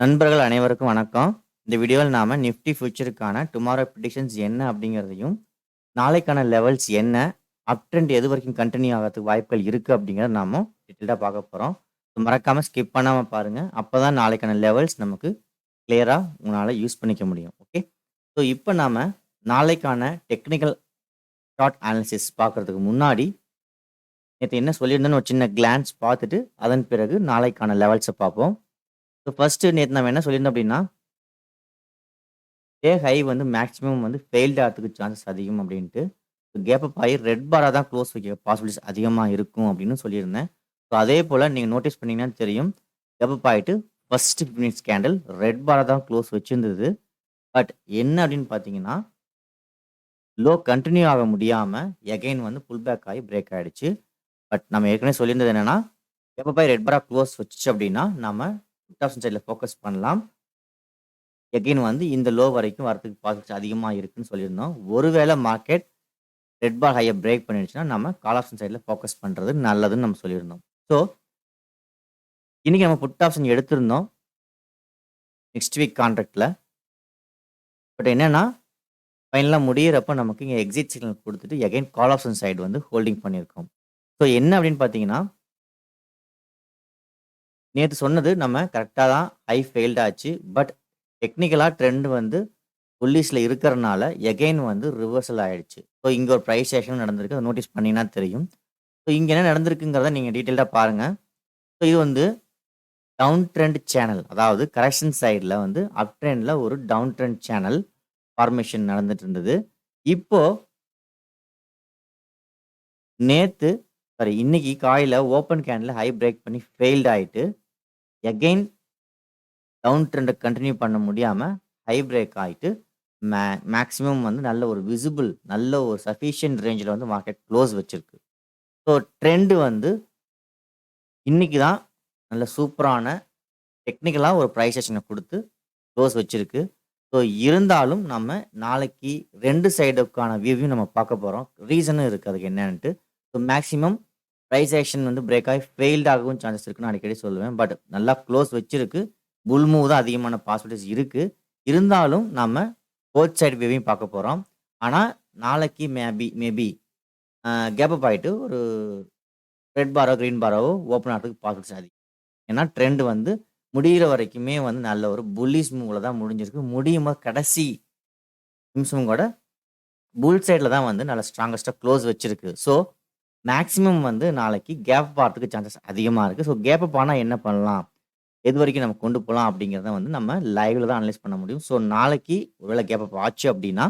நண்பர்கள் அனைவருக்கும் வணக்கம். இந்த வீடியோவில் நாம நிஃப்டி ஃபியூச்சருக்கான டுமாரோ ப்ரிடிக்ஷன்ஸ் என்ன அப்படிங்கிறதையும், நாளைக்கான லெவல்ஸ் என்ன, அப் ட்ரெண்ட் எது வரைக்கும் கன்டின்யூ ஆகறதுக்கு வாய்ப்புகள் இருக்கு அப்படிங்கிறத நாம டீட்டெயில்டா பார்க்க போறோம். மறக்காம ஸ்கிப் பண்ணாம பாருங்க. அப்பதான் நாளைக்கான லெவல்ஸ் நமக்கு கிளியரா உங்களால யூஸ் பண்ணிக்க முடியும். ஓகே. ஸோ இப்போ நாம நாளைக்கான டெக்னிக்கல் சார்ட் அனாலிசிஸ் பார்க்கறதுக்கு முன்னாடி, நேத்து என்ன சொல்லியிருந்தேன்னு ஒரு சின்ன கிளான்ஸ் பார்த்துட்டு, அதன் பிறகு நாளைக்கான லெவல்ஸ பார்ப்போம். ஸோ ஃபர்ஸ்ட் நேத்து நம்ம என்ன சொல்லியிருந்தோம் அப்படின்னா, டே ஹை வந்து மேக்ஸிமம் வந்து ஃபெயில்ட் ஆகறதுக்கு சான்சஸ் அதிகம் அப்படின்ட்டு. கேப் அப் ஆகி ரெட் பாரா தான் க்ளோஸ் வைக்க பாசிபிலிட்டிஸ் அதிகமா இருக்கும் அப்படின்னு சொல்லியிருந்தேன். ஸோ அதே போல நீங்க நோட்டீஸ் பண்ணீங்கன்னா தெரியும். கேப் அப் ஆயிட்டு ஃபர்ஸ்ட் 15 மினிட்ஸ் கேண்டில் ரெட் பாரா தான் க்ளோஸ் வச்சிருந்தது. பட் என்ன அப்படின்னு பார்த்தீங்கன்னா, லோ கன்டின்யூ ஆக முடியாம எகைன் வந்து புல் பேக் ஆகி பிரேக் ஆயிடுச்சு. பட் நம்ம ஏற்கனவே சொல்லியிருந்தது என்னன்னா, கேப் அப் ஆகி ரெட் பாரா க்ளோஸ் வச்சுச்சு அப்படின்னா, நம்ம புட் ஆப்ஷன் சைட்ல ஃபோக்கஸ் பண்ணலாம். எகைன் வந்து இந்த லோ வரைக்கும் வரதுக்கு பாசிபிலிட்டிஸ் அதிகமா இருக்குன்னு சொல்லியிருந்தோம். ஒருவேளை மார்க்கெட் ரெட் பார் ஹைய பிரேக் பண்ணிடுச்சுன்னா, நம்ம கால் ஆப்ஷன் சைட்ல ஃபோக்கஸ் பண்றது நல்லதுன்னு நம்ம சொல்லியிருந்தோம். ஸோ, இன்னைக்கு நம்ம புட் ஆப்ஷன் எடுத்திருந்தோம். நெக்ஸ்ட் வீக் கான்ட்ராக்ட்ல. பட் என்னன்னா, ஃபைனலா முடியிறப்ப நமக்கு இங்க எக்ஸிட் சிக்னல் குடுத்துட்டு எகைன் கால் ஆப்ஷன் சைடு வந்து ஹோல்டிங் பண்ணியிருக்கோம். ஸோ, என்ன அப்படின்னு பார்த்தீங்கன்னா, நேத்து சொன்னது நம்ம கரெக்ட்டா தான் ஹை ஃபெயில்ட் ஆச்சு. பட் டெக்னிக்கலா ட்ரெண்ட் வந்து புல்லிஷ்ல இருக்கறனால எகைன் வந்து ரிவர்சல் ஆயிடுச்சு. ஸோ, இங்க ஒரு பிரைஸ் ஆக்ஷன் நடந்திருக்கு. அத நோட்டீஸ் பண்ணீங்கன்னா தெரியும். ஸோ, இங்க என்ன நடந்திருக்குங்கிறத நீங்க டீட்டெயில்டா பாருங்க. ஸோ, இது வந்து டவுன் ட்ரெண்ட் சேனல். அதாவது கரெக்ஷன் சைடுல வந்து அப் ட்ரெண்ட்ல ஒரு டவுன் ட்ரெண்ட் சேனல் ஃபார்மேஷன் நடந்துட்டு இருந்தது. இப்போ நேத்து இன்னைக்கு காலையில ஓப்பன் கேண்ட்ல ஹை பிரேக் பண்ணி ஃபெயில்ட் ஆயிட்டு, எகைன் டவுன் ட்ரெண்ட கன்டின்யூ பண்ண முடியாம ஹை பிரேக் ஆயிட்டு, மே மேக்ஸிமம் வந்து நல்ல ஒரு விசிபிள் நல்ல ஒரு சஃபிஷியன்ட் ரேஞ்ச்ல வந்து மார்க்கெட் க்ளோஸ் வச்சிருக்கு. ஸோ ட்ரெண்ட் வந்து இன்னைக்கு தான் நல்ல சூப்பரான டெக்னிக்கலா ஒரு பிரைஸ் ஆக்ஷன குடுத்து க்ளோஸ் வச்சிருக்கு. ஸோ இருந்தாலும் நம்ம நாளைக்கு 2 சைடுக்கான வியூவையும் நம்ம பார்க்க போறோம். ரீசனும் இருக்கு அதுக்கு என்னன்ட்டு. ஸோ மேக்ஸிமம் பிரைஸ் ஆக்ஷன் வந்து பிரேக் ஆகி ஃபெயில்ட் ஆகவும் சான்சஸ் இருக்குன்னு அடிக்கடி சொல்லுவேன். பட் நல்லா க்ளோஸ் வச்சிருக்கு. புல் மூவ் தான் அதிகமான பாசிபிலிட்டிஸ் இருக்கு. இருந்தாலும் நம்ம போத் சைடு வியூவையும் பார்க்க போறோம். ஆனா நாளைக்கு மேபி கேப் அப் ஆயிட்டு ஒரு ரெட் பாரோ, கிரீன் பாரோவோ ஓப்பன் ஆகறதுக்கு பாசிபிலிட்டிஸ் அதிகம். ஏன்னா ட்ரெண்ட் வந்து முடியிற வரைக்குமே வந்து நல்ல ஒரு புல்லிஷ் மூவ்ல தான் முடிஞ்சிருக்கு. முடியும்போது கடைசி நிமிஷம் கூட புல் சைட்ல தான் வந்து நல்ல ஸ்ட்ராங்கஸ்ட்டா க்ளோஸ் வச்சிருக்கு. ஸோ மேக்ஸிமம் வந்து நாளைக்கு கேப் அப் ஆகறதுக்கு சான்சஸ் அதிகமா இருக்கு. ஸோ கேப் அப் ஆனா என்ன பண்ணலாம்? எதுவரைக்கும் நம்ம கொண்டு போலாம் அப்படிங்கிறத வந்து நம்ம லைவ்ல தான் அனலைஸ் பண்ண முடியும். ஸோ நாளைக்கு ஒருவேளை கேப் அப் ஆச்சு அப்படின்னா,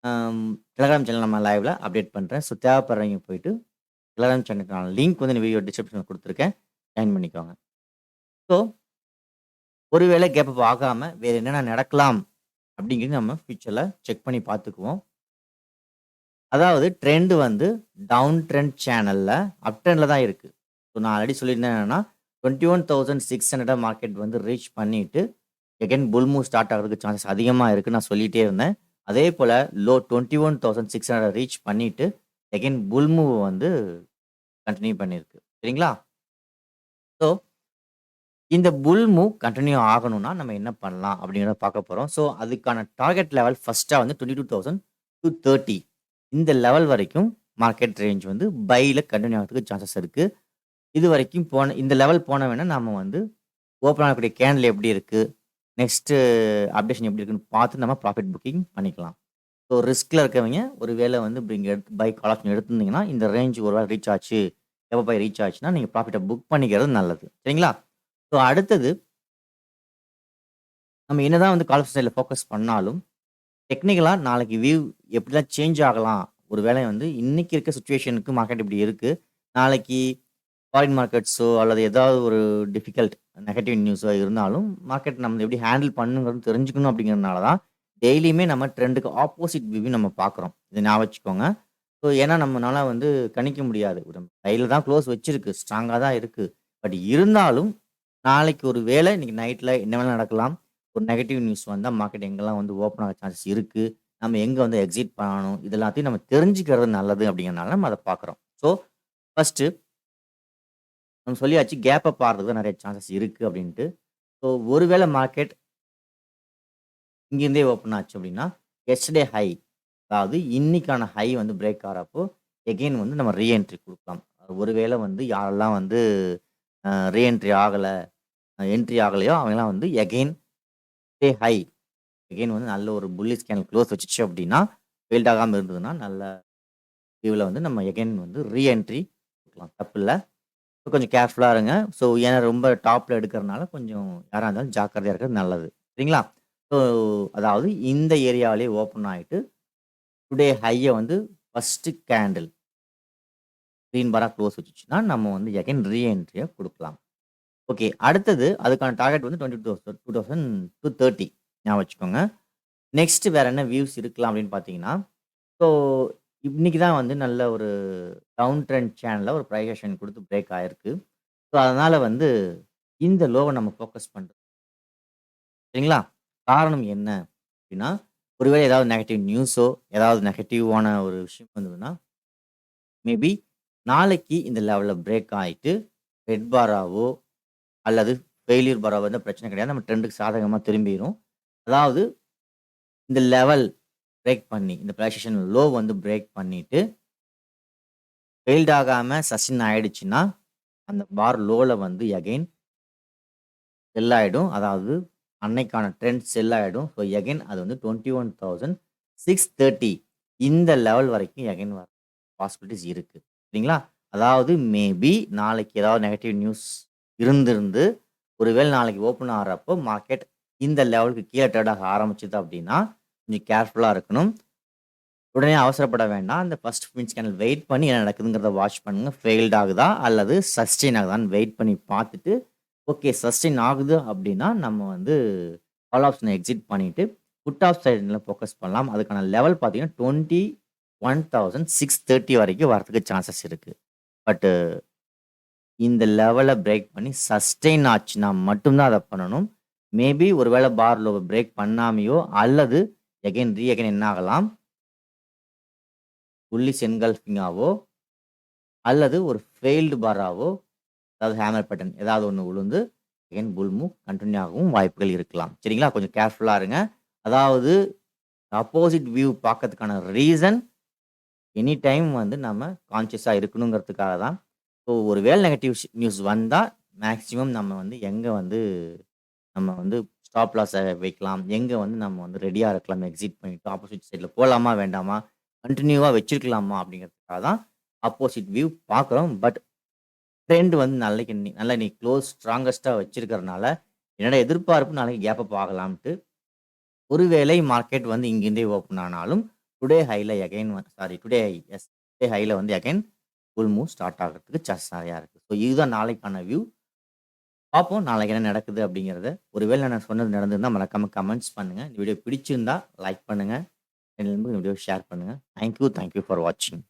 அம் டெலகிராம் சேனல் நம்ம லைவ்ல அப்டேட் பண்றேன். ஸோ தேவைப்படுறவங்க போயிட்டு டெலகிராம் சேனலுக்கான லிங்க் வந்து இந்த வீடியோ டிஸ்கிரிப்ஷன்ல குடுத்துருக்கேன். ஜாயின் பண்ணிக்கோங்க. ஸோ ஒருவேளை கேப் அப் ஆகாம வேற என்னென்ன நடக்கலாம் அப்படிங்கிறது நம்ம ஃபியூச்சர்ல செக் பண்ணி பார்த்துக்குவோம். அதாவது ட்ரெண்ட் வந்து டவுன் ட்ரெண்ட் சேனல்ல அப் ட்ரெண்ட்ல தான் இருக்கு. ஸோ நான் ஆல்ரெடி சொல்லியிருந்தேன் என்னன்னா 21,600 மார்க்கெட் வந்து ரீச் பண்ணிட்டு எகைன் புல் மூவ் ஸ்டார்ட் ஆகுறதுக்கு சான்சஸ் அதிகமா இருக்குன்னு நான் சொல்லிட்டே இருந்தேன். அதே போல லோ 21,600 ரீச் பண்ணிட்டு எகைன் புல் மூவ் வந்து கன்டின்யூ பண்ணியிருக்கு. சரிங்களா? ஸோ இந்த புல் மூவ் கன்டின்யூ ஆகணும்னா நம்ம என்ன பண்ணலாம் அப்படிங்கிறத பார்க்க போறோம். ஸோ அதுக்கான டார்கெட் லெவல் ஃபர்ஸ்ட்டா வந்து 22,230 இந்த லெவல் வரைக்கும் மார்க்கெட் ரேஞ்ச் வந்து பைல கன்டின்யூ ஆகறதுக்கு சான்சஸ் இருக்கு. இதுவரைக்கும் போன இந்த லெவல் போன வேணா நாம வந்து ஓப்பன் ஆகக்கூடிய கேண்டில் எப்படி இருக்கு? நெக்ஸ்ட் அப்டேஷன் எப்படி இருக்குன்னு பார்த்து நம்ம ப்ராஃபிட் புக்கிங் பண்ணிக்கலாம். ஸோ ரிஸ்க்ல இருக்கவங்க ஒரு வேளை வந்து இப்படி இங்க பை கால் ஆப்ஷன் எடுத்திருந்தீங்கன்னா, இந்த ரேஞ்ச் ஒரு வேளை ரீச் ஆச்சு, எப்ப பை ரீச் ஆச்சுன்னா நீங்க ப்ராஃபிட்ட புக் பண்ணிக்கிறது நல்லது. சரிங்களா? ஸோ அடுத்தது நம்ம என்னதான் வந்து கால் ஆப்ஷன் சைட்ல ஃபோக்கஸ் பண்ணாலும், டெக்னிக்கலா நாளைக்கு வியூ எப்படிலாம் சேஞ்ச் ஆகலாம்? ஒரு வேளை வந்து இன்னைக்கு இருக்க சிச்சுவேஷனுக்கு மார்க்கெட் இப்படி இருக்கு. நாளைக்கு ஃபாரின் மார்க்கெட்ஸோ அல்லது ஏதாவது ஒரு டிஃபிகல்ட் நெகட்டிவ் நியூஸோ இருந்தாலும், மார்க்கெட் நம்ம எப்படி ஹேண்டில் பண்ணணுங்கிறது தெரிஞ்சுக்கணும் அப்படிங்கிறதுனால தான், டெய்லியுமே நம்ம ட்ரெண்டுக்கு ஆப்போசிட் வியூ நம்ம பார்க்குறோம். இத ஞாபகம் வச்சுக்கோங்க. ஸோ ஏன்னா நம்மனால வந்து கணிக்க முடியாது. ஒரு கையில தான் க்ளோஸ் வச்சிருக்கு. ஸ்ட்ராங்கா தான் இருக்கு. பட் இருந்தாலும், நாளைக்கு ஒரு வேளை இன்னைக்கு நைட்ல என்ன வேணா நடக்கலாம். ஒரு நெகட்டிவ் நியூஸ் வந்தா மார்க்கெட் எங்கெல்லாம் வந்து ஓப்பன் ஆக சான்சஸ் இருக்கு. நம்ம எங்க வந்து எக்ஸிட் பண்ணணும். இது எல்லாத்தையும் நம்ம தெரிஞ்சுக்கிறது நல்லது அப்படிங்கிறனால நம்ம அத பார்க்குறோம். ஸோ ஃபர்ஸ்ட்டு நம்ம சொல்லியாச்சு கேப் அப் ஆறதுக்கு தான் நெறைய சான்சஸ் இருக்கு அப்படின்ட்டு. ஸோ ஒருவேளை மார்க்கெட் இங்கேருந்தே ஓப்பன் ஆச்சு அப்படின்னா, எஸ்டர்டே ஹை அதாவது இன்னைக்கான ஹை வந்து பிரேக் ஆறப்போ, எகைன் வந்து நம்ம ரீஎன்ட்ரி குடுக்கலாம். ஒருவேளை வந்து யாரெல்லாம் வந்து ரீஎன்ட்ரி ஆகல, என்ட்ரி ஆகலையோ அவங்கலாம் வந்து எகைன் ஸ்டே ஹை. எகைன் வந்து நல்ல ஒரு புல்லிஷ் கேண்டில் க்ளோஸ் வச்சுச்சு அப்படின்னா, ஃபெயில்ட் ஆகாம இருந்ததுன்னா, நல்ல வியூல வந்து நம்ம எகைன் வந்து ரீஎன்ட்ரி குடுக்கலாம். தப்பில்ல. கொஞ்சம் கேர்ஃபுல்லா இருங்க. ஸோ ஏன்னா ரொம்ப டாப்ல எடுக்கிறனால கொஞ்சம் யாரா இருந்தாலும் ஜாக்கிரதையா இருக்கிறது நல்லது. சரிங்களா? ஸோ அதாவது இந்த ஏரியாவிலேயே ஓப்பன் ஆயிட்டு, டுடே ஹைய வந்து ஃபர்ஸ்ட் கேண்டில் கிரீன் பாரா க்ளோஸ் வச்சுச்சுன்னா, நம்ம வந்து எகைன் ரீஎன்ட்ரிய குடுக்கலாம். ஓகே. அடுத்தது அதுக்கான டார்கெட் வந்து 22,000 டூ 30 ஞாபகம் வச்சுக்கோங்க. நெக்ஸ்ட் வேற என்ன வியூஸ் இருக்கலாம் அப்படின்னு பார்த்தீங்கன்னா, ஸோ இன்னைக்கு தான் வந்து நல்ல ஒரு டவுன் ட்ரெண்ட் சேனல்ல ஒரு பிரைஸ் ஆக்ஷன் குடுத்து பிரேக் ஆயிருக்கு. ஸோ அதனால வந்து இந்த லோவ நம்ம ஃபோக்கஸ் பண்றோம். சரிங்களா? காரணம் என்ன அப்படின்னா, ஒருவேளை ஏதாவது நெகட்டிவ் நியூஸோ, ஏதாவது நெகட்டிவான ஒரு விஷயம் வந்ததுன்னா, மேபி நாளைக்கு இந்த லெவல்ல பிரேக் ஆயிட்டு, ரெட் பாராவோ அல்லது ஃபெயில்யூர் பாராவோ இருந்தா பிரச்சனை கிடையாது. நம்ம ட்ரெண்டுக்கு சாதகமா திரும்பிரும். அதாவது இந்த லெவல் பிரேக் பண்ணி, இந்த பிரைஸ் ஆக்ஷன் லோ வந்து பிரேக் பண்ணிட்டு, ஃபெயில்ட் ஆகாம சஸ்டெயின் ஆயிடுச்சுன்னா, அந்த பார் லோல வந்து எகைன் செல் ஆயிடும். அதாவது அன்னைக்கான ட்ரெண்ட் செல் ஆயிடும். ஸோ எகைன் அது வந்து 21,630 இந்த லெவல் வரைக்கும் எகைன் வர பாசிபிலிட்டீஸ் இருக்கு. சரிங்களா? அதாவது மேபி நாளைக்கு ஏதாவது நெகட்டிவ் நியூஸ் இருந்திருந்து, ஒருவேளை நாளைக்கு ஓப்பன் ஆகுறப்போ மார்க்கெட் இந்த லெவலுக்கு கீழ ட்ரேட் ஆக ஆரம்பிச்சது அப்படின்னா, கொஞ்சம் கேர்ஃபுல்லா இருக்கணும். உடனே அவசரப்பட வேண்டாம். அந்த ஃபர்ஸ்ட் ஃபின்ச் கேண்டில் வெயிட் பண்ணி என்ன நடக்குதுங்கிறத வாட்ச் பண்ணுங்க. ஃபெயில்ட் ஆகுதா? அல்லது சஸ்டெயின் ஆகுதான்னு வெயிட் பண்ணி பார்த்துட்டு, ஓகே சஸ்டெயின் ஆகுது அப்படின்னா, நம்ம வந்து கால் ஆப்ஷன எக்ஸிட் பண்ணிட்டு, புட் ஆப்ஷன்ல ஃபோக்கஸ் பண்ணலாம். அதுக்கான லெவல் பார்த்தீங்கன்னா, 21,630 வரைக்கும் வரதுக்கு சான்சஸ் இருக்கு. பட் இந்த லெவல பிரேக் பண்ணி சஸ்டெயின் ஆச்சுன்னா மட்டும் தான் அத பண்ணணும். மேபி ஒருவேளை பார் லோவ பிரேக் பண்ணாமயோ அல்லது எகைன் என்ன ஆகலாம்? புல்லிஷ் என்கல்ஃபிங்காவோ அல்லது ஒரு ஃபெயில்டு பாராவோ, அதாவது ஹேமர் பேட்டர்ன் ஏதாவது ஒண்ணு விழுந்து, அகைன் புல் மூவ் கன்டின்யூ ஆகவும் வாய்ப்புகள் இருக்கலாம். சரிங்களா? கொஞ்சம் கேர்ஃபுல்லா இருங்க. அதாவது அப்போசிட் வியூ பார்க்கறதுக்கான ரீசன் எனி டைம் வந்து நம்ம கான்ஷியஸா இருக்கணுங்கிறதுக்காக தான். ஸோ ஒரு வேளை நெகட்டிவ் நியூஸ் வந்தா, மேக்ஸிமம் நம்ம வந்து எங்க வந்து நம்ம வந்து ஸ்டாப் லாஸ வைக்கலாம். எங்க வந்து நம்ம வந்து ரெடியா இருக்கலாம் எக்ஸிட் பண்ணிட்டு ஆப்போசிட் சைட்ல போலாமா? வேண்டாமா? கன்டினியூவா வச்சிருக்கலாமா? அப்படிங்கிறதுக்காக தான் ஆப்போசிட் வியூ பார்க்குறோம். பட் ட்ரெண்ட் வந்து நாளைக்கு நல்லா இன்னைக்கு க்ளோஸ் ஸ்ட்ராங்கஸ்ட்டா வச்சிருக்கிறனால, என்னோட எதிர்பார்ப்பு நாளைக்கு கேப் அப் ஆகலாம்ன்ட்டு, ஒருவேளை மார்க்கெட் வந்து இங்கிருந்தே ஓப்பன் ஆனாலும், டுடே ஹைல எகைன் டுடே ஹை டுடே ஹைல வந்து எகைன் புல் மூவ் ஸ்டார்ட் ஆகுறதுக்கு சான்ஸ் நெறையா இருக்கு. ஸோ இதுதான் நாளைக்கான வியூ. பார்ப்போம் நாளைக்கு என்ன நடக்குது அப்படிங்கிறத. ஒருவேளை நான் சொன்னது நடந்திருந்தா மறக்காம கமெண்ட்ஸ் பண்ணுங்க. இந்த வீடியோ பிடிச்சிருந்தா லைக் பண்ணுங்க. இந்த வீடியோ ஷேர் பண்ணுங்க. தேங்க் யூ ஃபார் வாட்சிங்.